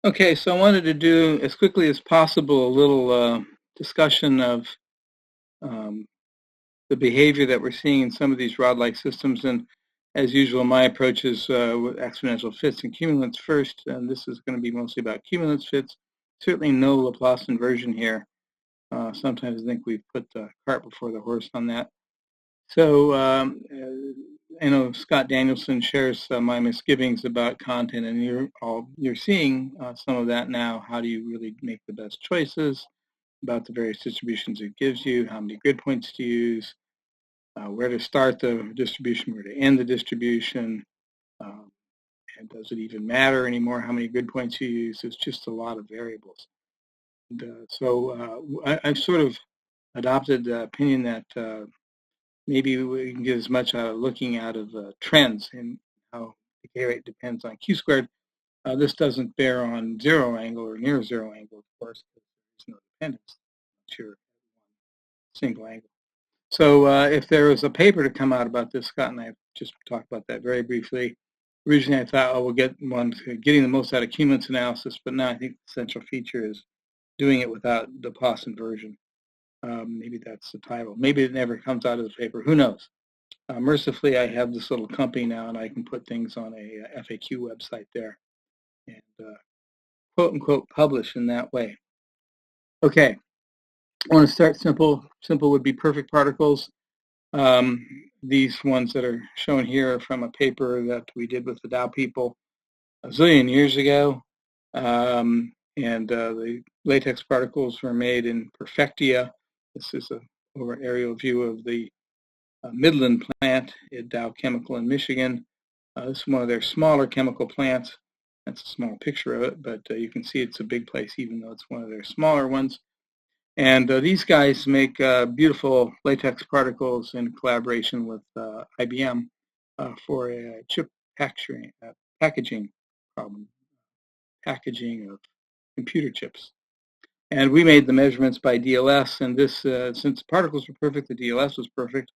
Okay, so I wanted to do as quickly as possible a little discussion of um, the behavior that we're seeing in some of these rod-like systems. And as usual, my approach is with exponential fits and cumulants first. And this is going to be mostly about cumulants fits. Certainly no Laplace inversion here. Sometimes I think we've put the cart before the horse on that. So I know Scott Danielson shares my misgivings about content, and you're seeing some of that now. How do you really make the best choices about the various distributions it gives you? How many grid points to use? Where to start the distribution? Where to end the distribution? Um, and does it even matter anymore how many grid points you use? It's just a lot of variables. And, I've sort of adopted the opinion that maybe we can get as much out of looking out of trends and how decay rate depends on Q squared. This doesn't bear on zero angle or near zero angle, of course, because there's no dependence. It's your single angle. So if there was a paper to come out about this, Scott and I have just talked about that very briefly. Originally, I thought, oh, we'll get one getting the most out of cumulants analysis, but now I think the central feature is doing it without the Laplace inversion. Maybe that's the title. Maybe it never comes out of the paper. Who knows? Mercifully, I have this little company now, and I can put things on a FAQ website there and quote unquote publish in that way. Okay, I want to start simple. Simple would be perfect particles. These ones that are shown here are from a paper that we did with the Dow people a zillion years ago. And the latex particles were made in Perfectia. This is a over aerial view of the Midland plant at Dow Chemical in Michigan. This is one of their smaller chemical plants. That's a small picture of it, but you can see it's a big place even though it's one of their smaller ones. And these guys make beautiful latex particles in collaboration with IBM for a chip packaging problem, packaging of computer chips. And we made the measurements by DLS, and this, since the particles were perfect, the DLS was perfect.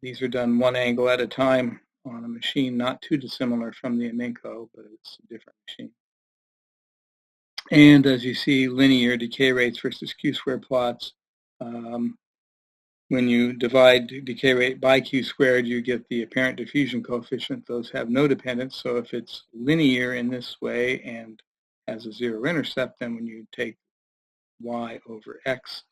These are done one angle at a time on a machine not too dissimilar from the Amenco, but it's a different machine. And as you see, linear decay rates versus Q-square plots. When you divide decay rate by Q squared, you get the apparent diffusion coefficient. Those have no dependence. So if it's linear in this way and has a zero intercept, then when you take y over x,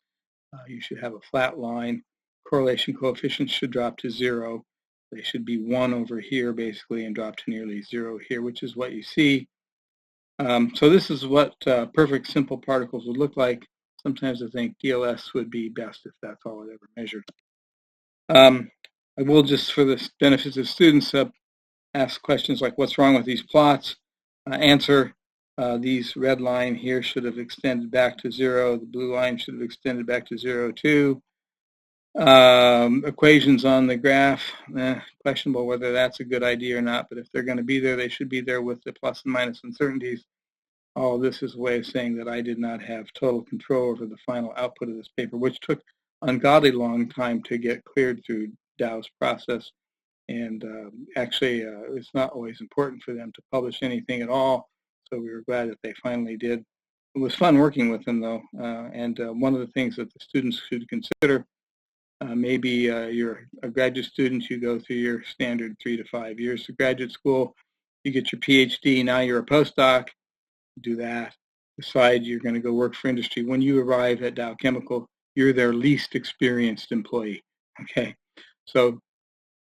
you should have a flat line. Correlation coefficients should drop to zero. They should be 1 over here, basically, and drop to nearly 0 here, which is what you see. So this is what perfect simple particles would look like. Sometimes I think DLS would be best if that's all it ever measured. I will just, for the benefit of students, ask questions like, what's wrong with these plots? Answer, these red line here should have extended back to 0. The blue line should have extended back to 0 too. Equations on the graph, questionable whether that's a good idea or not, but if they're going to be there, they should be there with the plus and minus uncertainties. All of this is a way of saying that I did not have total control over the final output of this paper, which took ungodly long time to get cleared through Dow's process. And actually, it's not always important for them to publish anything at all, so we were glad that they finally did. It was fun working with them, though, and one of the things that the students should consider, maybe you're a graduate student, you go through your standard 3 to 5 years of graduate school, you get your PhD, now you're a postdoc, do that, decide you're going to go work for industry. When you arrive at Dow Chemical, you're their least experienced employee, okay? So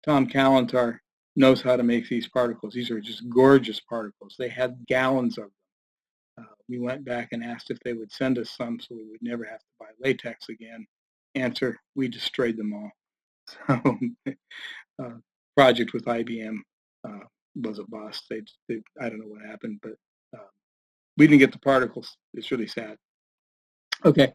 Tom Cumulant knows how to make these particles. These are just gorgeous particles. They had gallons of them. We went back and asked if they would send us some so we would never have to buy latex again. Answer, we destroyed them all. So project with IBM was a bust. I don't know what happened, but we didn't get the particles. It's really sad. Okay,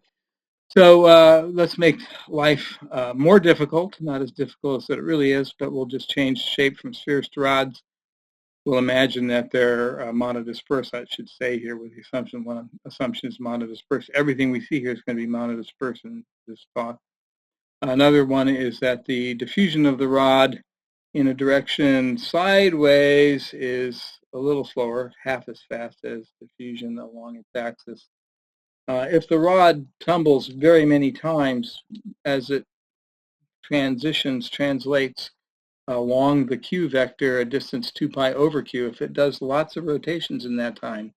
so let's make life more difficult, not as difficult as it really is, but we'll just change shape from spheres to rods. We'll imagine that they're monodispersed, I should say here, with the assumption, one assumption is monodispersed. Everything we see here is going to be monodispersed in this thought. Another one is that the diffusion of the rod in a direction sideways is a little slower, half as fast as diffusion along its axis. If the rod tumbles very many times as it translates along the q vector a distance 2 pi over q, if it does lots of rotations in that time,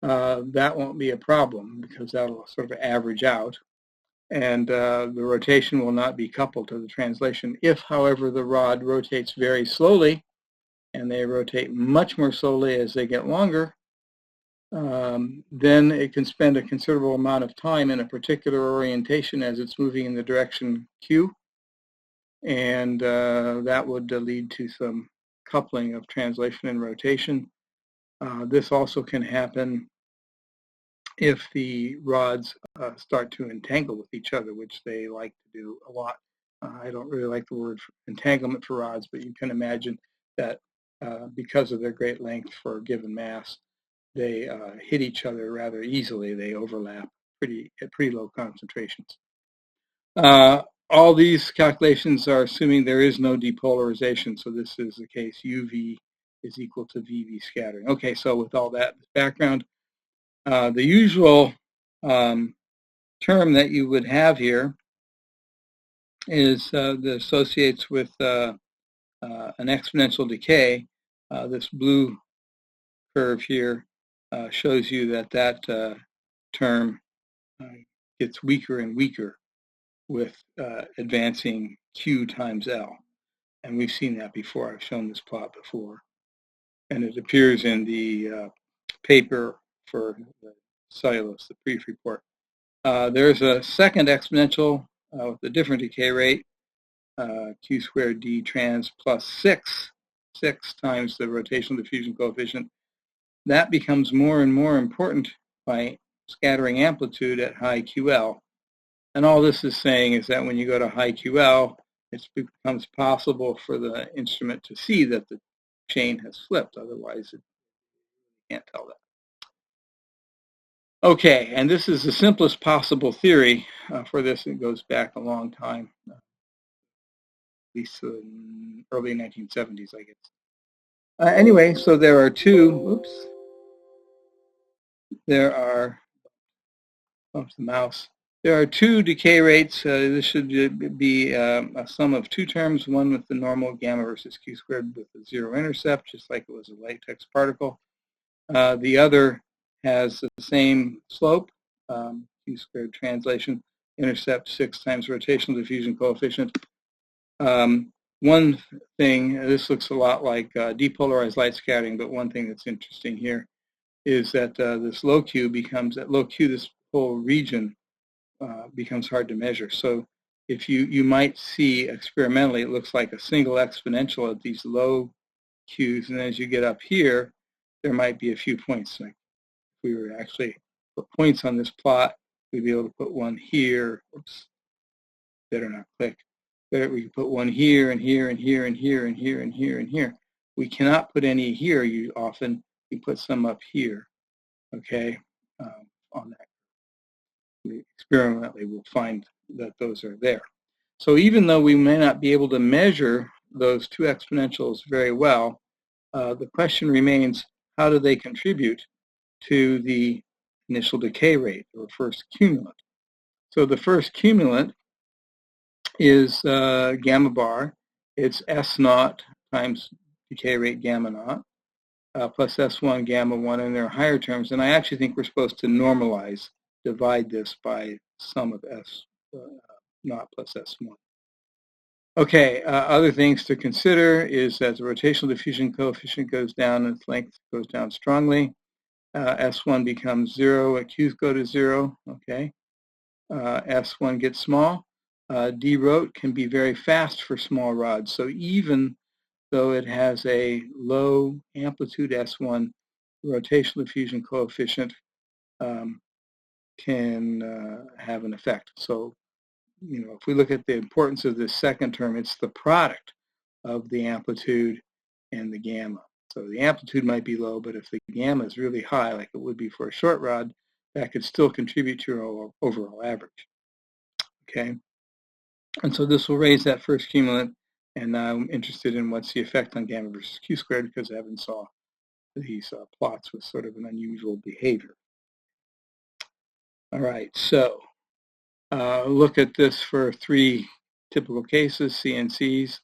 that won't be a problem because that'll sort of average out. And the rotation will not be coupled to the translation. If, however, the rod rotates very slowly, and they rotate much more slowly as they get longer, then it can spend a considerable amount of time in a particular orientation as it's moving in the direction Q, and that would lead to some coupling of translation and rotation. This also can happen if the rods start to entangle with each other, which they like to do a lot. I don't really like the word entanglement for rods, but you can imagine that because of their great length for a given mass, they hit each other rather easily. They overlap at pretty low concentrations. All these calculations are assuming there is no depolarization, so this is the case UV is equal to VV scattering. Okay, so with all that background, the usual term that you would have here is that associates with an exponential decay. This blue curve here shows you that term gets weaker and weaker with advancing Q times L. And we've seen that before. I've shown this plot before. And it appears in the paper for the cellulose, the brief report. There's a second exponential with a different decay rate, Q squared D trans plus 6 times the rotational diffusion coefficient. That becomes more and more important by scattering amplitude at high QL. And all this is saying is that when you go to high QL, it becomes possible for the instrument to see that the chain has flipped. Otherwise, it can't tell that. Okay, and this is the simplest possible theory for this. It goes back a long time, at least early 1970s, I guess. Anyway, so there are two, there are two decay rates. This should be a sum of two terms, one with the normal gamma versus Q squared with a zero intercept, just like it was a latex particle. The other has the same slope, Q squared translation, intercept 6 times rotational diffusion coefficient. One thing, this looks a lot like depolarized light scattering, but one thing that's interesting here is that this low Q becomes, at low Q, this whole region becomes hard to measure. So if you might see experimentally, it looks like a single exponential at these low Qs, and as you get up here, there might be a few points. Like if we were to actually put points on this plot, we'd be able to put one here. Oops, better not click. But we can put one here and here and here and here and here and here and here. We cannot put any here. You often put some up here. Okay, on that. We experimentally will find that those are there. So even though we may not be able to measure those two exponentials very well, the question remains, how do they contribute to the initial decay rate, or first cumulant? So the first cumulant is gamma bar. It's S naught times decay rate gamma naught plus S1 gamma 1, and there are higher terms. And I actually think we're supposed to normalize, divide this by sum of S naught plus S1. Okay, other things to consider is that the rotational diffusion coefficient goes down and its length goes down strongly. S1 becomes 0, Q's go to 0, okay. S1 gets small. D-rot can be very fast for small rods, so even though it has a low amplitude S1, rotational diffusion coefficient can have an effect. So, you know, if we look at the importance of this second term, it's the product of the amplitude and the gamma. So the amplitude might be low, but if the gamma is really high, like it would be for a short rod, that could still contribute to your overall average. Okay, and so this will raise that first cumulant, and now I'm interested in what's the effect on gamma versus Q squared because I haven't saw these plots with sort of an unusual behavior. All right, so look at this for 3 typical cases, CNCs,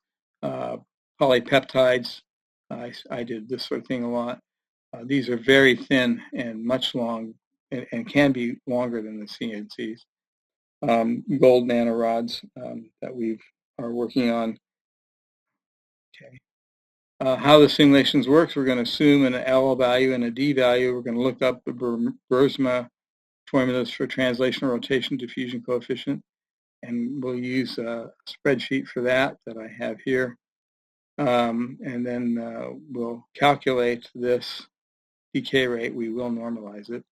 polypeptides. I did this sort of thing a lot. These are very thin and much long, and can be longer than the CNCs. Gold nanorods that we are working on. Okay. How the simulations works, we're going to assume an L value and a D value. We're going to look up the Berzma formulas for translational rotation diffusion coefficient, and we'll use a spreadsheet for that I have here. And then we'll calculate this decay rate. We will normalize it.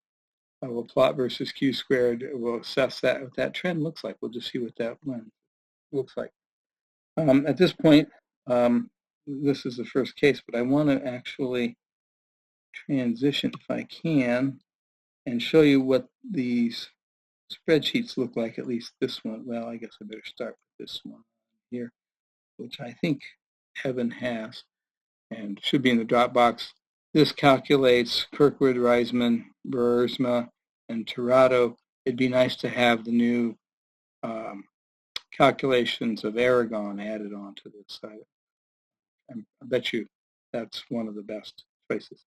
We'll plot versus Q squared. We'll assess that, what that trend looks like. We'll just see what that looks like. At this point, this is the first case, but I want to actually transition, if I can, and show you what these spreadsheets look like, at least this one. Well, I guess I better start with this one here, which I think Evan has and should be in the Dropbox. This calculates Kirkwood, Reisman, Berzma, and Tirado. It'd be nice to have the new calculations of Aragon added onto this. I bet you that's one of the best choices.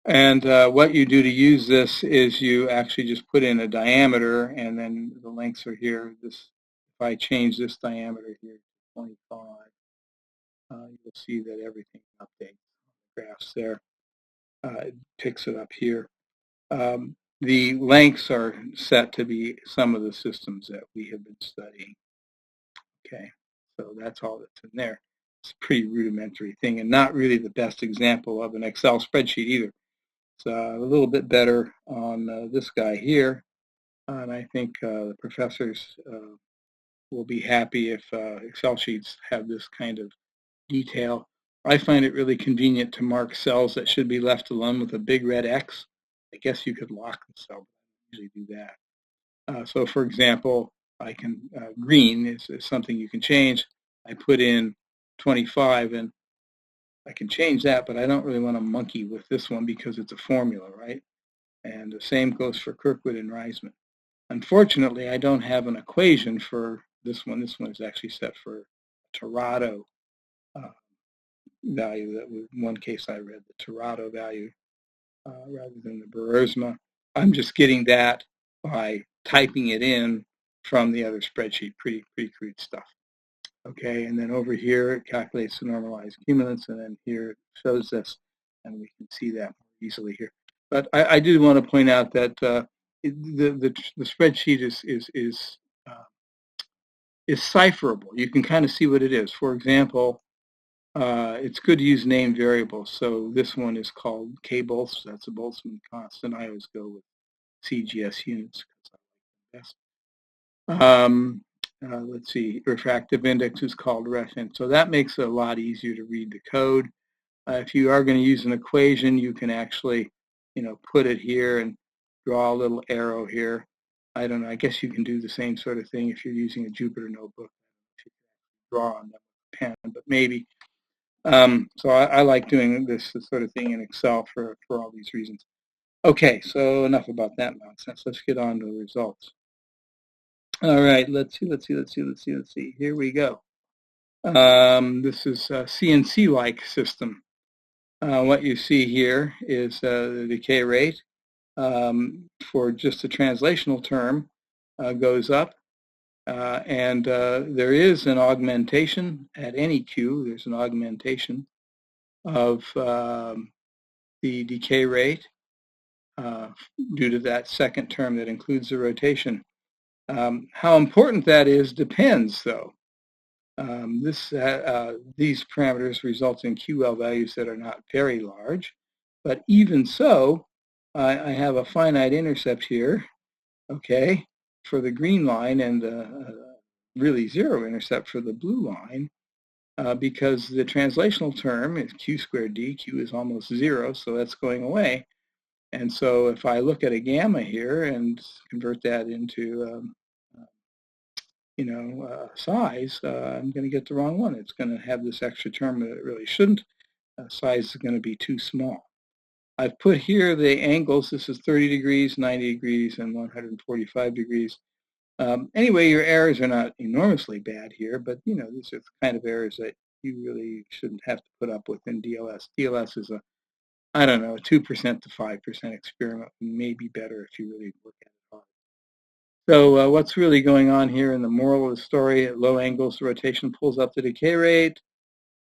And what you do to use this is you actually just put in a diameter, and then the lengths are here. This, if I change this diameter here to 25, you'll see that everything updates. Graphs there. It picks it up here. The lengths are set to be some of the systems that we have been studying. Okay, so that's all that's in there. It's a pretty rudimentary thing, and not really the best example of an Excel spreadsheet either. It's a little bit better on this guy here, and I think the professors will be happy if Excel sheets have this kind of detail. I find it really convenient to mark cells that should be left alone with a big red X. I guess you could lock the cell, but I usually do that. So for example, I can, green is something you can change. I put in 25, and I can change that, but I don't really want to monkey with this one because it's a formula, right? And the same goes for Kirkwood and Reisman. Unfortunately, I don't have an equation for this one. This one is actually set for Tirado value. That was one case I read, the Tirado value rather than the Berzma. I'm just getting that by typing it in from the other spreadsheet. Pretty crude stuff. Okay, and then over here it calculates the normalized cumulants, and then here it shows this, and we can see that more easily here. But I do want to point out that the spreadsheet is decipherable. You can kind of see what it is. For example, it's good to use named variables. So this one is called K-Boltz. That's a Boltzmann constant. I always go with CGS units because I like them best. Let's see, refractive index is called refin. So that makes it a lot easier to read the code. If you are going to use an equation, you can actually, put it here and draw a little arrow here. I don't know, I guess you can do the same sort of thing if you're using a Jupyter notebook. If you draw on them with a pen, but maybe. So I like doing this sort of thing in Excel for all these reasons. Okay, so enough about that nonsense. Let's get on to the results. All right, let's see. Here we go. This is a CNC-like system. What you see here is the decay rate for just a translational term goes up. And there is an augmentation at any Q. There's an augmentation of the decay rate due to that second term that includes the rotation. How important that is depends, though. These parameters result in QL values that are not very large, but even so, I have a finite intercept here, okay, for the green line, and really zero intercept for the blue line, because the translational term is Q squared D. Q is almost zero, so that's going away. And so if I look at a gamma here and convert that into size, I'm going to get the wrong one. It's going to have this extra term that it really shouldn't. size is going to be too small. I've put here the angles. This is 30 degrees, 90 degrees, and 145 degrees. Anyway, your errors are not enormously bad here, but these are the kind of errors that you really shouldn't have to put up with in DLS. DLS is I don't know, a 2% to 5% experiment. Maybe better if you really work at it hard. So what's really going on here in the moral of the story? At low angles, the rotation pulls up the decay rate.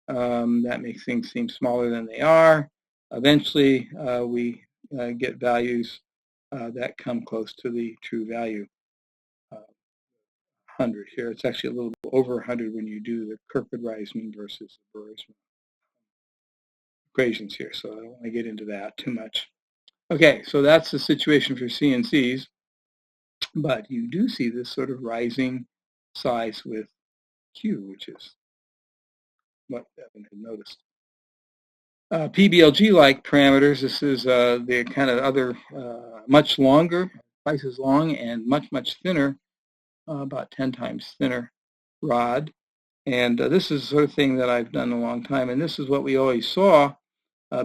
That makes things seem smaller than they are. Eventually, we get values that come close to the true value. 100 here. It's actually a little over 100 when you do the Kirkwood-Reisman versus the Boersma equations here, so I don't want to get into that too much. Okay, so that's the situation for CNCs, but you do see this sort of rising size with Q, which is what Evan had noticed. PBLG-like parameters, this is the kind of other much longer, twice as long and much thinner, about 10 times thinner rod. And this is the sort of thing that I've done a long time, and this is what we always saw.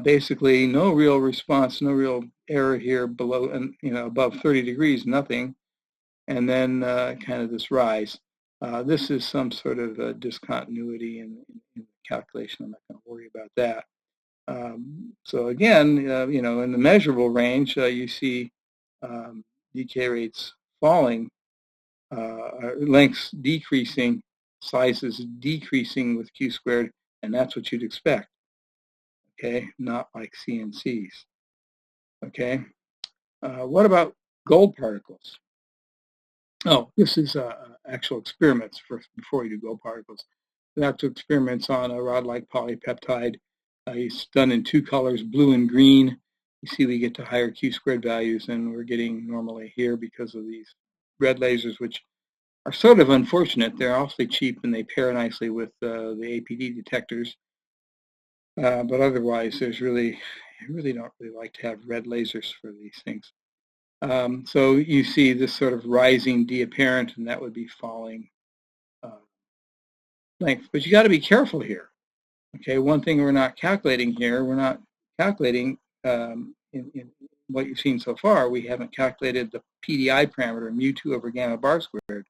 Basically, no real response, no real error here below, and above 30 degrees, nothing, and then kind of this rise. This is some sort of discontinuity in the calculation. I'm not going to worry about that. So again, in the measurable range, you see decay rates falling, lengths decreasing, sizes decreasing with Q squared, and that's what you'd expect. Okay, not like CNCs. Okay, what about gold particles? Oh, this is actual experiments before you do gold particles. The actual experiments on a rod-like polypeptide. It's done in two colors, blue and green. You see we get to higher Q squared values than we're getting normally here because of these red lasers, which are sort of unfortunate. They're awfully cheap and they pair nicely with the APD detectors. But otherwise, I really don't really like to have red lasers for these things. So you see this sort of rising D apparent, and that would be falling length. But you got to be careful here. Okay, one thing we're not calculating here, we're not calculating in what you've seen so far. We haven't calculated the PDI parameter, mu2 over gamma bar squared.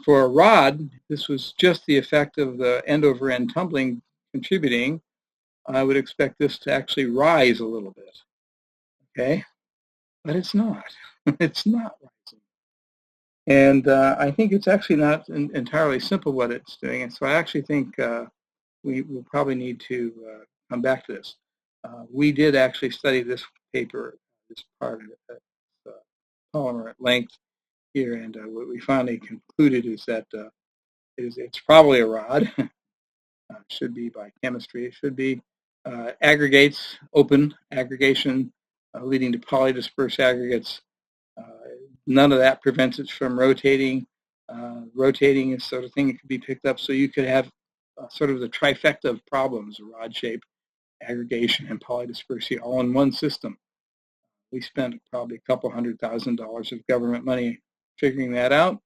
For a rod, this was just the effect of the end over end tumbling contributing. I would expect this to actually rise a little bit. Okay, but it's not. It's not rising. And I think it's actually not entirely simple what it's doing. And so I actually think we will probably need to come back to this. We did actually study this paper, this part of it, polymer at length here, and what we finally concluded is that it's probably a rod. Should be by chemistry. It should be aggregates, open aggregation, leading to polydispersed aggregates. None of that prevents it from rotating. Rotating is sort of thing that could be picked up, so you could have sort of the trifecta of problems: rod shape, aggregation, and polydispersity, all in one system. We spent probably a couple $100,000 of government money figuring that out.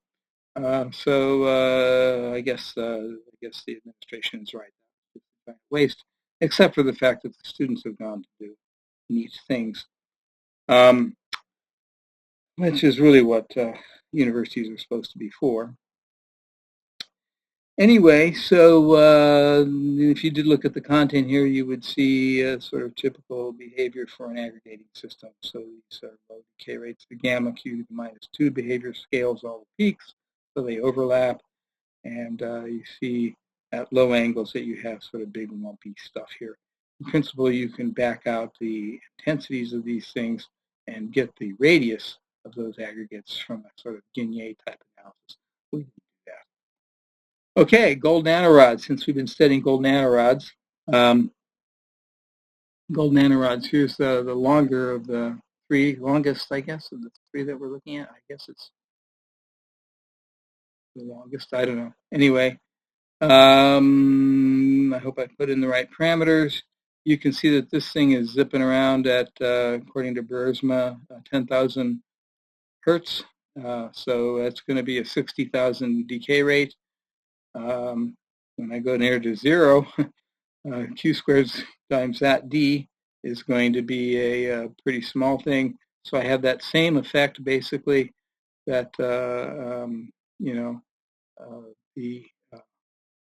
So I guess the administration is right. It's waste, except for the fact that the students have gone to do neat things, which is really what universities are supposed to be for. Anyway, so if you did look at the content here, you would see sort of typical behavior for an aggregating system. So these are low decay rates, the gamma Q to the -2 behavior scales all the peaks, so they overlap. And you see at low angles that you have sort of big lumpy stuff here. In principle, you can back out the intensities of these things and get the radius of those aggregates from a sort of Guigné type analysis. We can do that. Okay, gold nanorods. Since we've been studying gold nanorods, here's the longer of the three, longest, I guess, of the three that we're looking at. I guess it's the longest, I don't know. Anyway, I hope I put in the right parameters. You can see that this thing is zipping around at, according to Boersma, 10,000 hertz. So that's going to be a 60,000 decay rate. When I go near to zero, Q squared times that D is going to be a pretty small thing. So I have that same effect, basically, that, you know, the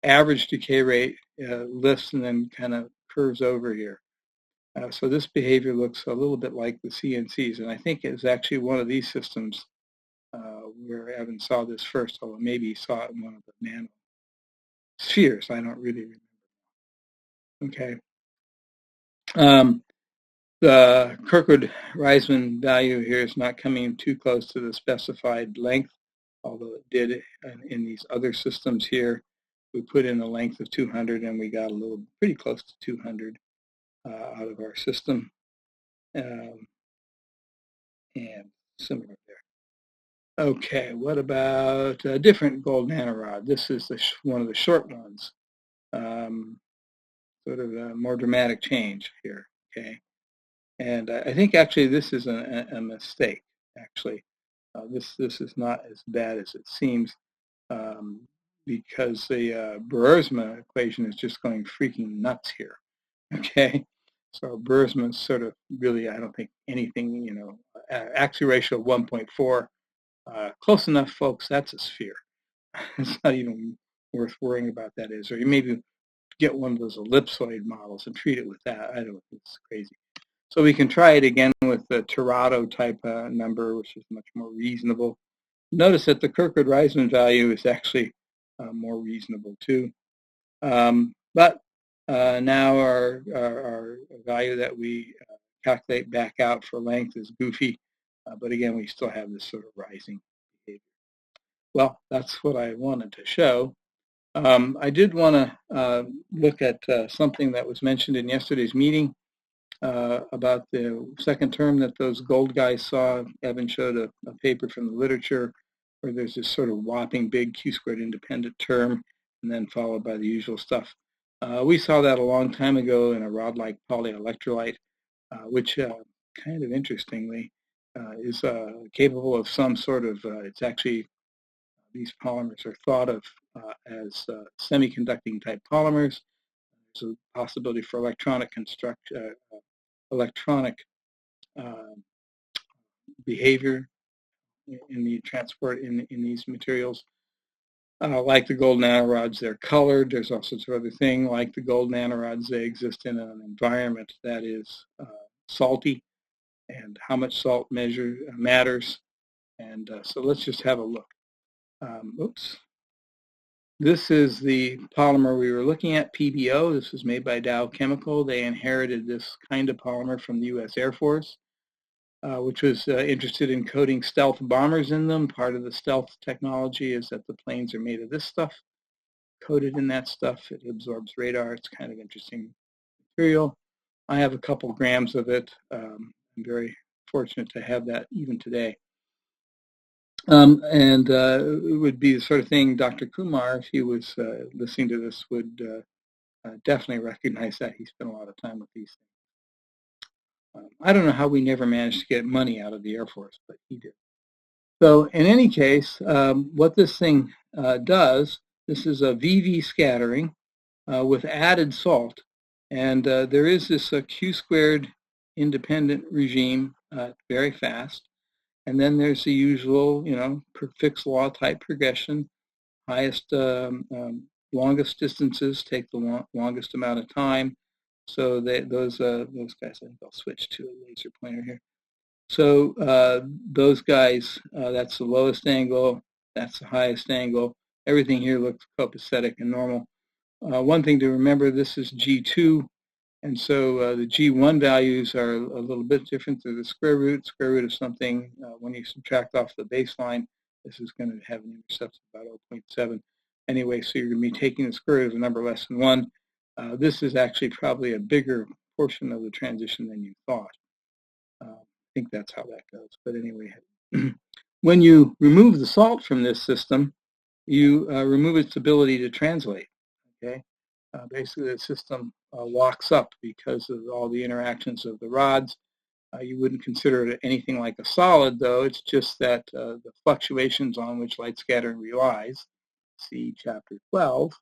average decay rate lifts and then kind of curves over here. So this behavior looks a little bit like the CNCs, and I think it was actually one of these systems where Evan saw this first, although maybe he saw it in one of the nano spheres. I don't really remember. Okay. The Kirkwood-Reisman value here is not coming too close to the specified length, although it did in these other systems here. We put in a length of 200 and we got a little pretty close to 200 out of our system. And similar there. Okay, what about a different gold nanorod? This is one of the short ones. Sort of a more dramatic change here, okay? And I think actually this is a mistake, actually. This is not as bad as it seems because the Boersma equation is just going freaking nuts here, okay? So Boersma's sort of really, I don't think anything, you know, axis ratio of 1.4, close enough, folks, that's a sphere. It's not even worth worrying about that is, or you maybe get one of those ellipsoid models and treat it with that. I don't know, it's crazy. So we can try it again with the Tirado type number, which is much more reasonable. Notice that the Kirkwood-Reisman value is actually more reasonable too. But now our value that we calculate back out for length is goofy. But again, we still have this sort of rising behavior. Well, that's what I wanted to show. I did want to look at something that was mentioned in yesterday's meeting about the second term that those gold guys saw. Evan showed a paper from the literature where there's this sort of whopping big Q-squared independent term and then followed by the usual stuff. We saw that a long time ago in a rod-like polyelectrolyte, which kind of interestingly is capable of some sort of, it's actually, these polymers are thought of as semiconducting type polymers. There's a possibility for electronic behavior in the transport in these materials. Like the gold nanorods, they're colored. There's all sorts of other things. Like the gold nanorods, they exist in an environment that is salty, and how much salt matters. And so let's just have a look. Oops. This is the polymer we were looking at, PBO. This was made by Dow Chemical. They inherited this kind of polymer from the U.S. Air Force, which was interested in coating stealth bombers in them. Part of the stealth technology is that the planes are made of this stuff, coated in that stuff. It absorbs radar. It's kind of interesting material. I have a couple grams of it. I'm very fortunate to have that even today. And it would be the sort of thing Dr. Kumar, if he was listening to this, would definitely recognize that. He spent a lot of time with these things. I don't know how we never managed to get money out of the Air Force, but he did. So in any case, what this thing does, this is a VV scattering with added salt. And there is this Q-squared independent regime very fast. And then there's the usual, you know, fixed law type progression. Highest, longest distances take the longest amount of time. So those guys, I think I'll switch to a laser pointer here. So those guys, that's the lowest angle, that's the highest angle. Everything here looks copacetic and normal. One thing to remember, this is G2. And so the G1 values are a little bit different. They're the square root of something. When you subtract off the baseline, this is going to have an intercept of about 0.7. Anyway, so you're going to be taking the square root of a number less than 1. This is actually probably a bigger portion of the transition than you thought. I think that's how that goes. But anyway, when you remove the salt from this system, you remove its ability to translate. Okay. Basically, the system locks up because of all the interactions of the rods. You wouldn't consider it anything like a solid, though. It's just that the fluctuations on which light scattering relies, see Chapter 12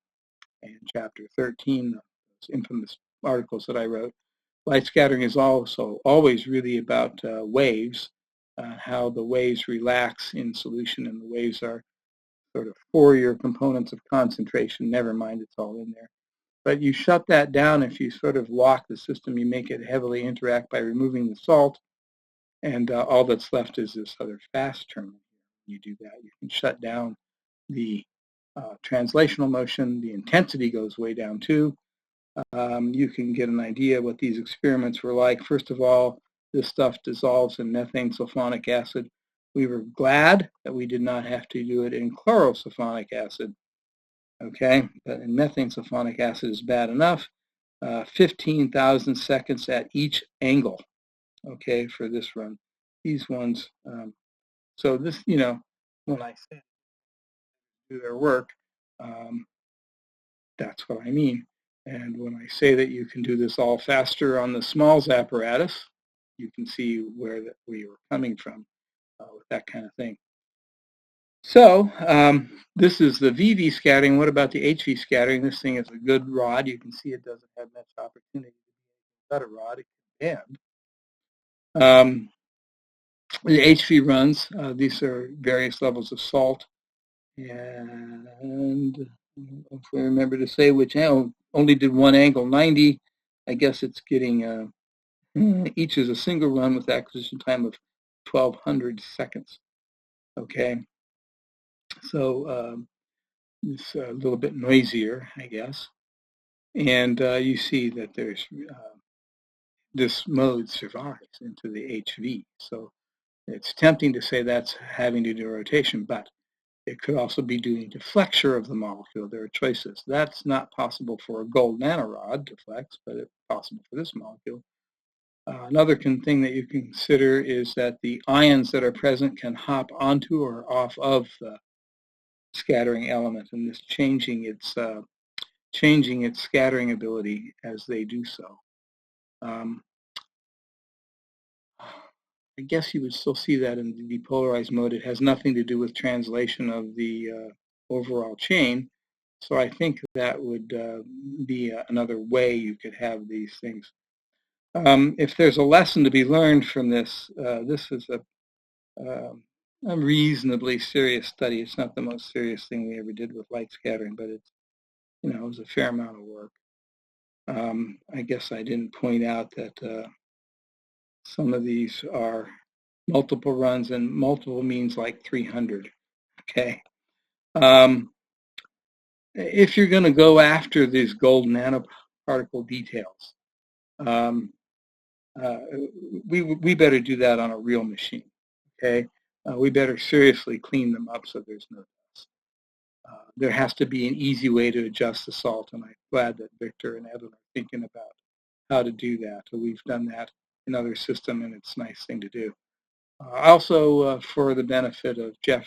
and Chapter 13, the infamous articles that I wrote. Light scattering is also always really about waves, how the waves relax in solution, and the waves are sort of Fourier components of concentration. Never mind, it's all in there. But you shut that down if you sort of lock the system. You make it heavily interact by removing the salt, and all that's left is this other fast term. You do that, you can shut down the translational motion. The intensity goes way down too. You can get an idea what these experiments were like. First of all, this stuff dissolves in methane sulfonic acid. We were glad that we did not have to do it in chlorosulfonic acid. Okay, but in methane sulfonic acid is bad enough. 15,000 seconds at each angle. Okay, for this run. These ones. So this, when I say do their work, that's what I mean. And when I say that you can do this all faster on the Smalls apparatus, you can see where we were coming from with that kind of thing. So this is the VV scattering. What about the HV scattering? This thing is a good rod. You can see it doesn't have much opportunity to be a better rod. It can bend. The HV runs, these are various levels of salt. And if we remember to say which angle, only did one angle, 90. I guess it's getting, each is a single run with acquisition time of 1,200 seconds. Okay, so it's a little bit noisier, I guess. And you see that there's this mode survives into the HV. So it's tempting to say that's having to do rotation, but it could also be doing deflexure of the molecule. There are choices. That's not possible for a gold nanorod to flex, but it's possible for this molecule. Another thing that you can consider is that the ions that are present can hop onto or off of the scattering element, and this changing its scattering ability as they do so. I guess you would still see that in the depolarized mode. It has nothing to do with translation of the overall chain. So I think that would be another way you could have these things. If there's a lesson to be learned from this, this is a reasonably serious study. It's not the most serious thing we ever did with light scattering, but it's, it was a fair amount of work. I guess I didn't point out that some of these are multiple runs, and multiple means like 300. Okay. If you're going to go after these gold nanoparticle details, we better do that on a real machine. Okay. We better seriously clean them up so there's no dust. There has to be an easy way to adjust the salt, and I'm glad that Victor and Evan are thinking about how to do that. We've done that in other systems, and it's a nice thing to do. Also, for the benefit of Jeff,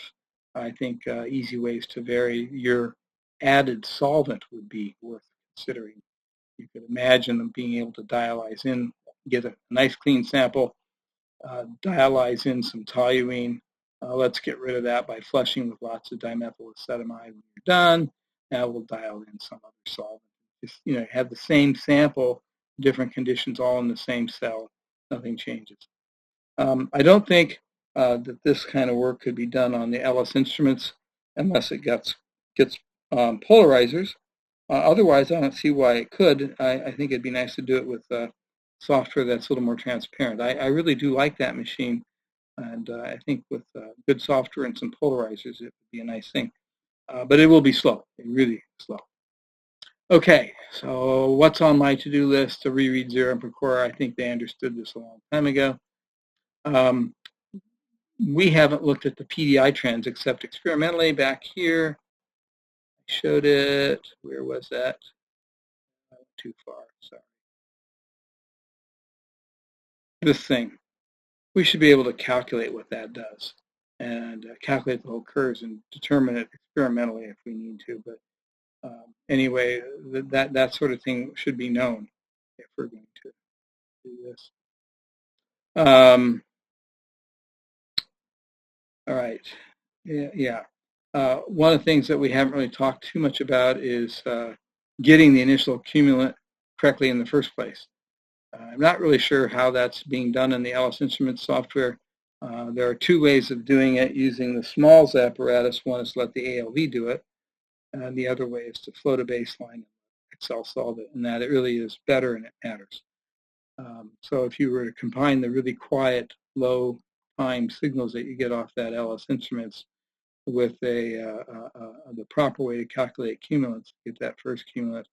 I think easy ways to vary your added solvent would be worth considering. You could imagine them being able to dialyze in, get a nice clean sample, dialyze in some toluene. Let's get rid of that by flushing with lots of dimethylacetamide. When you're done, now we'll dial in some other solvent. Just, have the same sample, different conditions, all in the same cell. Nothing changes. I don't think that this kind of work could be done on the LS instruments unless it gets polarizers. Otherwise, I don't see why it could. I think it'd be nice to do it with software that's a little more transparent. I really do like that machine, and I think with good software and some polarizers, it would be a nice thing. But it will be slow, really slow. Okay, so what's on my to-do list to reread Zero per core? I think they understood this a long time ago. We haven't looked at the PDI trends except experimentally back here. I showed it. Where was that? Too far, sorry. This thing. We should be able to calculate what that does and calculate the whole curves and determine it experimentally if we need to. But anyway, that sort of thing should be known if we're going to do this. All right. Yeah. One of the things that we haven't really talked too much about is getting the initial cumulant correctly in the first place. I'm not really sure how that's being done in the Alice Instruments software. There are two ways of doing it using the Smalls apparatus. One is to let the ALV do it, and the other way is to float a baseline and Excel solve it, and that it really is better and it matters. So if you were to combine the really quiet, low time signals that you get off that Alice Instruments with the proper way to calculate cumulants, get that first cumulant,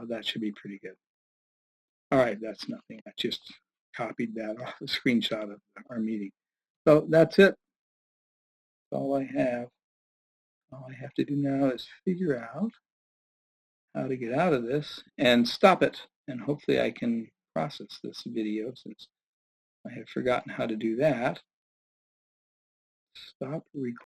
that should be pretty good. All right, that's nothing. I just copied that off a screenshot of our meeting. So that's it. That's all I have. All I have to do now is figure out how to get out of this and stop it. And hopefully I can process this video since I have forgotten how to do that. Stop recording.